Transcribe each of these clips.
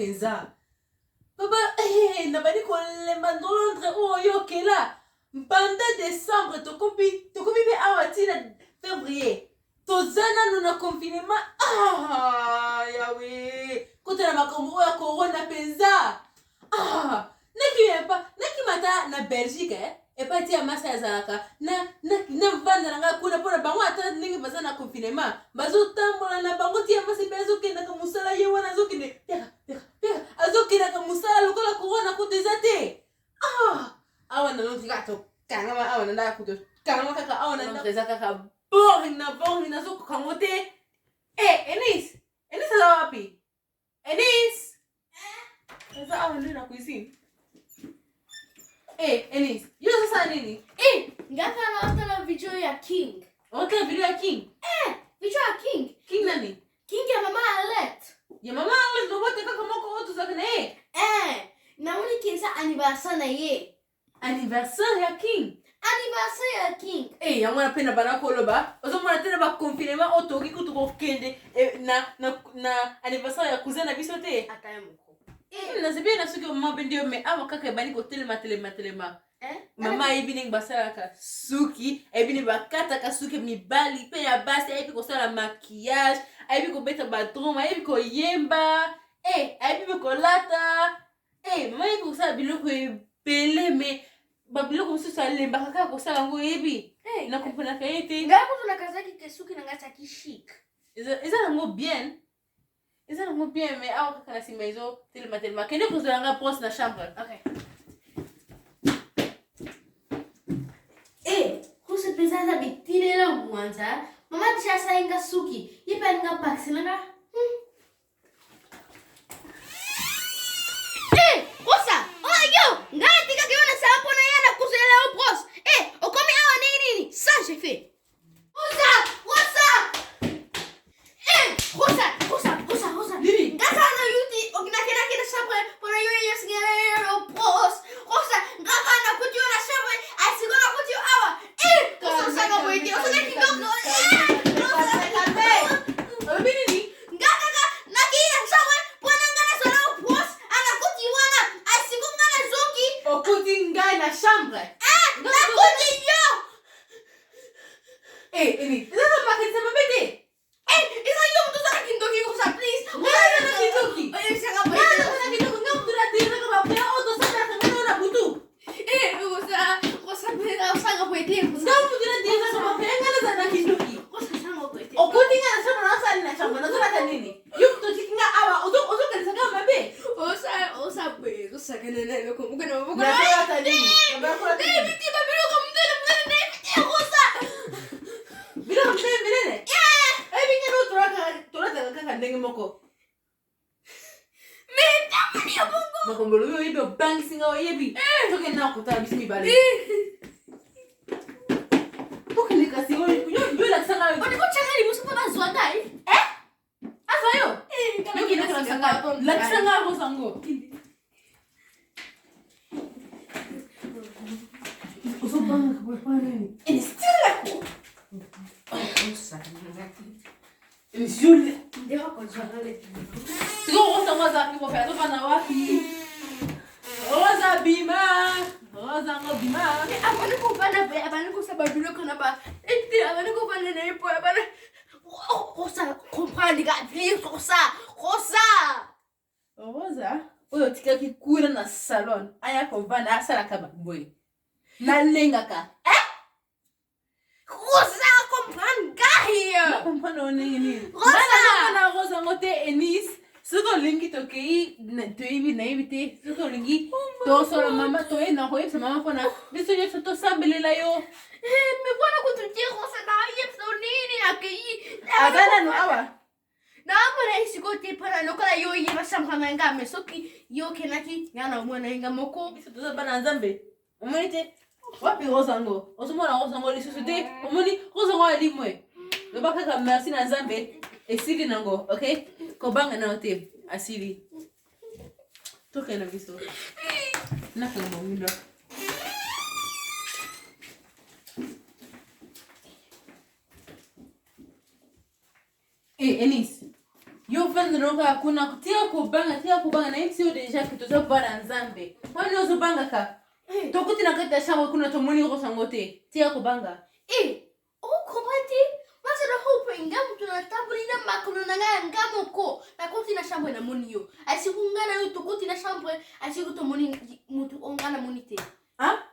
penza. Papa, na bani ko le mandolondre o yo kela. Banda décembre to kopi be awati na février. To zana no na confinement. Yawe. Kota na makombo ya corona penza. Neki mata na Belgique epati ya masa ya zalaka na vanda nga kuna pona bango ata ningi baza na confinement bazo tambola na bango tia masa bezo kenda ka musala ye wana zo kende peka azo kenda ka musala lokola corona ko dezate awa na no gato kanga ma awa na nda kuto kanga kaka awa na nda kaka boring na zo kangote Enis za wapi Enis za awa ndio na kuisini Enis, yo sasa nini? Ngaka naota na video ya King. Ota video ya King? Video ya King. King nani? King ya mama Alet. Ya mama Alet ndo wote kaka moko wote zaka na na uni kinsa anniversaire na ye. Anniversaire ya King? Anniversaire ya King. Ya mwana pena bana koloba. Ozo mwana tena ba confinement otoki kutuko kende na anniversaire ya cousin na biso te. Ataye mko. Nasibia na suki mama bendio me awa kaka bani ko telema. Mama evening basala ka suki, evening bakata ka suki mibali pe ya basi ebi ko sala maquillage, ebi ko beta bathroom, ebi ko yemba, ebi ko lata. Mama ebi ko sala biloko ebele me ba biloko musu sala lemba kaka ko sala ngo ebi. Na kompona ka ete. Ngako tunakazaki ke suki na ngata ki chic. Eza ngo bien. Eza ngo bien mais awa kaka na simezo telema. Kende ko sala nga poste na chambre. Okay. Kusa pesa za bitile la mwanza. Mama tisha sainga suki. Yipa nga paksi nga. Kusa! Yo! Ngana tika kiwana sapo na yana kusa yala o bros. Okomi awa nini? Sans j'ai fait. Kusa! Nini? Ngaka na yuti okinakena kina sapo pona yoye yasingana yala o bros. Kusa! Ngaka na kuti ona sapo asigona kuti awa. Kusa sanga mwiti. Kusa kidogo. Nini? Ngaka nakina sapo pona ngana sala o bros. Ana kuti wana asigona na zoki. Okuti ngai na chambre. Nakuti yo. Eni, eza makanisa mabete. Isa yo mtu sana kindoki kusa please. Ngana na kidoki. Sanga Ngana mwiti. na kidoki nga mtu na tira kama kwa auto sana kama na butu. Kusa pera sanga mwiti. Nga mtu na tira kama kwa ngana za na kidoki. Kusa sanga mwiti. Okuti nga na chambre na sali na chambre na zona kanini. Yuko tikinga awa ozo kanisa kama mabe. Osa bwe kusa kenene loko mukana mukana. Na sala tanini. Ngaba kwa tini. Biti babiro kumdele mdele biti kusa. Bila mtende bilene. Binga no toraka kaka ndenge moko. Tamani ya bongo. Makombolo yo ibe bang singa o yebi. Toke na kota bisimi bale. Toke ni kasi yo la sanga yo. Oni ko changani musu pona zwandai. Asa yo. Yo kina kana sanga. La sanga ko sango. Oso bang ko pa nini. Still la ko. Osa. Jule. Ndio kwa zwandale. Siko rosa mwaza ki kwa to bana wapi. Rosa bima. Rosa ngo bima. Abana ko bana be abana ko sababilo kana ba. Abana ko bana na ipo abana. Rosa comprendre ga vie Rosa. Rosa. Oyo tika ki kuira na salon. Aya ko bana asala kaba boy. Na lenga ka. Rosa comprendre ga here. Comprendre nini? Rosa. Na Rosa ngote Enis. Suko lingi tokei na toibi na ibite. Suko lingi to solo mama to na hoye sa mama pona. Biso yo to sambelela yo. Me bwana kututia Rosa na yeso nini akei. Agana no awa. Na amana isikote para lokola yo yeba samhanga ngame soki yo kenaki yana umwana inga moko. Biso to bana nzambe. Umonite. Wapi Rosa ngo? Osomona Rosa ngo lisusude. Omoni Rosa ngo alimwe. Lobaka ka merci na nzambe. Esili nango, okay? Kobanga na hotel asili. Toka na biso. Na kama mwinda. Enis. Yo vanda noka kuna kutia kubanga na ipsi deja kitoza bana nzambe. Wani ozo banga ka. Tokuti na kata shawo kuna tomoni rosangote. Tia kubanga. Komati. Masa na hope ngamu tunatabu ina makulu na ngamu ko. Na kuti na shambo na moni yo. Asikungana yo tokuti na shambo asikuto moni mutu ongana monite. Ha?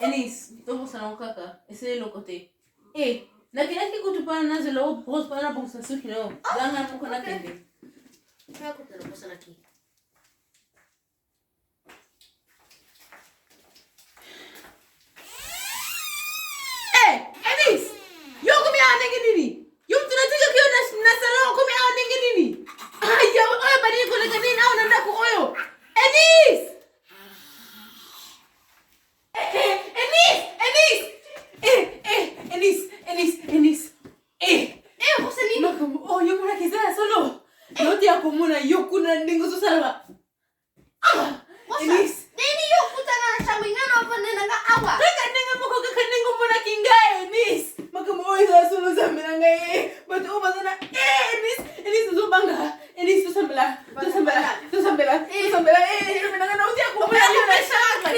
Enis, tobo sana kaka. Ese lokote. Na kila kutupana nazo lo boss pana bonsa suki no. Ganga mko na kende. Kaya ko telo bosa na ki. Enis! Yo kumi anenge nini? Yo tunataka kiona na salon kumi anenge nini? Aya, badi ko lega nini au nanda ko oyo. Enis! Enis. Bosa nini? Makamu, yo kuna kizaya solo. Noti ya kumuna yo kuna ningo susala. Enis. Nini yo kutana na shambo ingana hapa nena nga awa. Kaka ningo muna kingae, Enis. Makamu, isa solo zambela ngai. Batu ubazana, Enis zubanga. Enis tusambela. Menanga noti ya kumuna yo na shamba.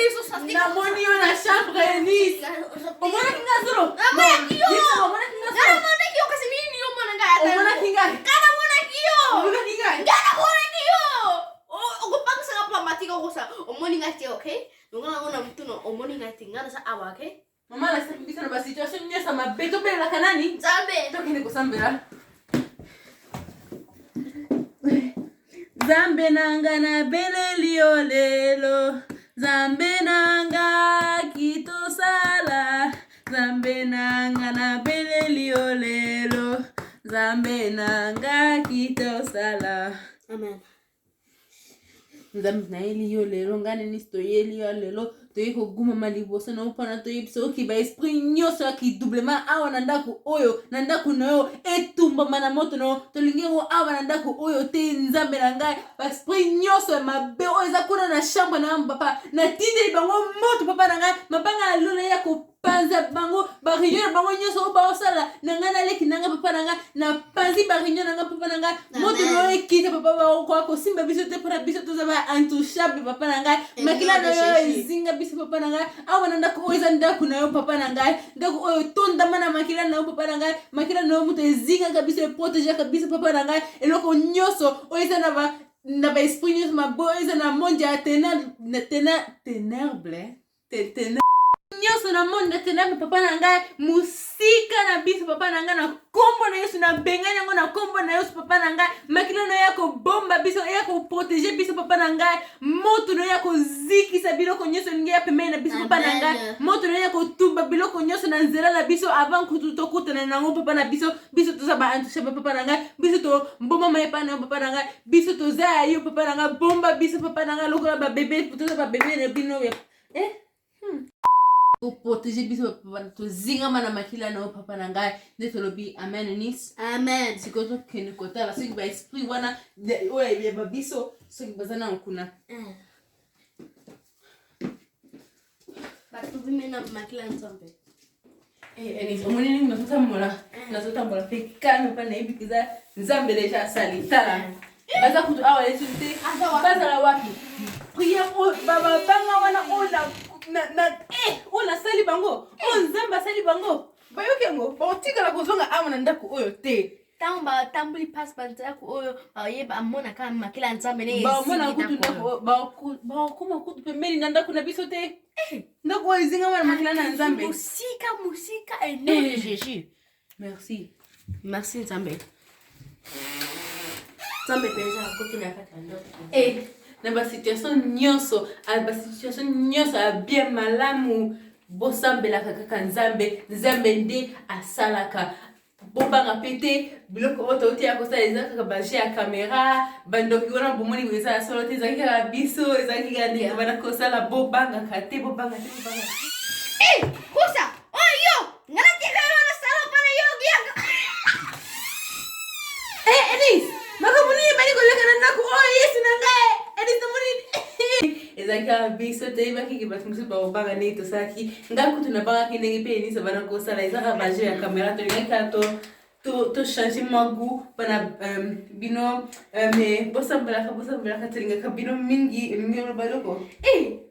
Na moni yo na shamba, Enis. Omona kinga solo. Omona Kiyo kasi nini yo mwana nga ata. Omona kinga. Kana mwana kiyo. Omona kinga. Ogupang sa pamatika ko sa omoni ngati, okay? Nungana ngona mtu no omoni ngati ngana sa awa, okay? Mama la bisa na ba situation nya sama beto bela kanani? Zambe. Toki ni kusambela. Zambe nanga na belelio lelo. Zambe nanga kitosala. Zambe nanga na belelio lelo. Zambe nanga kitosala. Amen. Nzambe na eli yo lelo ngane ni stoyeli yo lelo toye ko guma malibosa na upana toye biso ki ba esprit nyoso ki doublement awa na ndako oyo na ndako na yo etumba mana moto no tolingi ngo awa na ndako oyo te nzambe na ngai ba esprit nyoso mabe oyo eza kuna na chambre na papa na tindeli bango moto papa na ngai mabanga lona ya ko panza bango ba réunion bango nyoso ba osala na ngana leki nanga papa na ngai na panzi ba réunion nanga papa na ngai moto no ekita papa ba ko simba biso te para biso to zaba intouchable papa na ngai makila no zinga biso papa na ngai awa na ndako oyo eza ndako na yo papa na ngai ndako oyo tondama na makila na yo papa na ngai makila na yo moto ezingaka biso eprotégaka biso papa na ngai eloko nyonso oyo eza na ba esprit nyonso mabo oyo eza na monde ya ténèbre nyonso na monde ténèbre papa na ngai musika na biso papa na ngai na kombo na Yesu na bengani yango na kombo na Yesu papa na ngai makila no ya ko bomba biso ya ko protéger biso papa na ngai moto no ya ko zikisa biloko nyonso ningi ya pemeni na biso papa na ngai moto no ya ko tumba biloko nyonso na nzela na biso avant kutu tokutana nango papa na biso toza ba intouchable papa na ngai biso to mboma mayepa na papa na ngai biso toza yo papa na ngai bomba biso papa na ngai lokola ba bébé toza ba bébé na bino pour protéger biso papa to zinga mana makila na papa na ngai ndeto lobi amen nis Amen. sikoto kene kotala soki ba esprit wana oya ba biso soki bazana nkuna Batu vimena makila nzambe. Enis omoni ningi nazotambola pe kame pa na ebikiza nzambe deja asali tala baza kutu awa yesu te bazala wapi priya baba banga wana ona sali bango nzambe asali bango bayoki yango baotikala kozonga awa na ndako oyo te Tango ba tambuli pass banza ko oyo yeba amona kama makila nzambe ne baomona kutu ndako bakoma kutu pembeni na ndako na biso te ndako oyo ezinga wana makila na nzambe musika eno de Jésus. Merci nzambe Nzambe penza kutu na kata ndo. na ba situation nyonso a bien malamu bosambelaka kaka nzambe nde asalaka bobanga pete biloko oyo touti ya kosala eza kaka baje ya kamera bandoki wana bomoni eza ya solo te ezalaki kaka biso ezalaki kaka ndenge bana kosala bobangaka te Kusa! Yo! Ngana tika yo na salo pana yo giaga! Enis! Makamuni bani koleka na ndako oyo Yesu na ngai! Enis namoni ezalaki kaka biso te bakiki bato mosusu babanga ndenge tosalaki ngai kutu nabangaki ndenge mpe Enis bana kosala eza kaka baje ya kamera tolingaki kaka to changer magu pana bino me bosambela tringa bino mingi ngelo baloko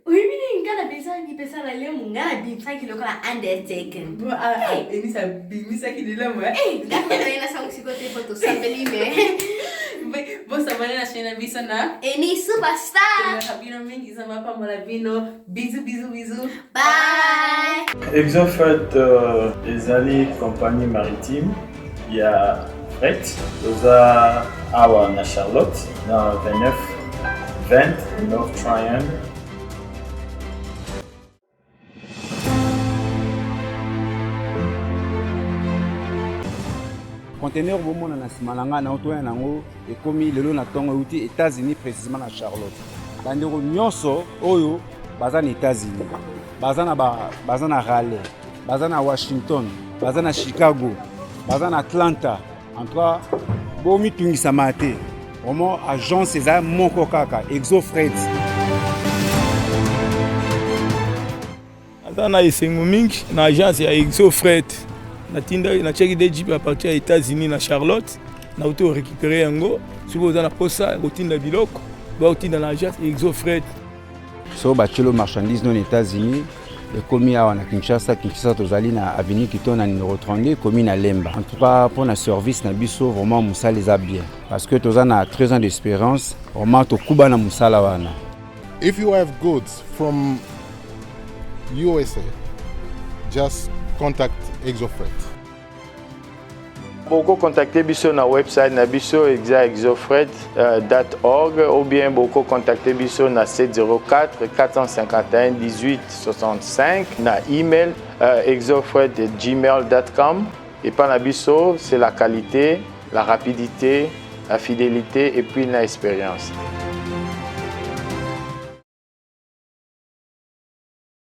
Uyibini ngana pesa la leo ngana bimsa kiloko la Undertaker. Emisa bimisa kidilamo Ngana ina sangu sikote foto sambelime. Bosambela na shena bisa na Eni superstar. Bino mingi zama pamola bino bisous. Bye. Exofret ezali compagnie maritime ya fret oza awa na Charlotte na 29-20 North Triangle. Conteneur bomona na sima na nga na otoya nango ekomi lelo na tongo euti États-Unis précisément na Charlotte. Bandeko nyonso oyo baza na États-Unis, baza na Raleigh, baza na Washington, baza na Chicago, baza na Atlanta. En tout cas, bomi tungisama te. Vraiment agence eza moko kaka Exofret. Aza na esengo mingi na agence ya Exofret. Na cheki de jeep à partir des États-Unis na Charlotte na auto récupérer yango soki oza na posa kotinda biloko baotinda na agence Exofret. So bachelo marchandise non États-Unis ekomi awa na Kinshasa tozali na avenue Kito na numéro 32 ekomi na Lemba. En tout cas pour na service na biso vraiment musala eza bien parce que toza na 13 ans d'expérience vraiment tokuba na musala wana. If you have goods from USA, just contact Exofret. Boko contacter biso na website na biso exofret.org ou bien boko contacter biso na 704 451 18 65 na email exofret@gmail.com. Et par la biso, c'est la qualité, la rapidité, la fidélité et puis l'expérience.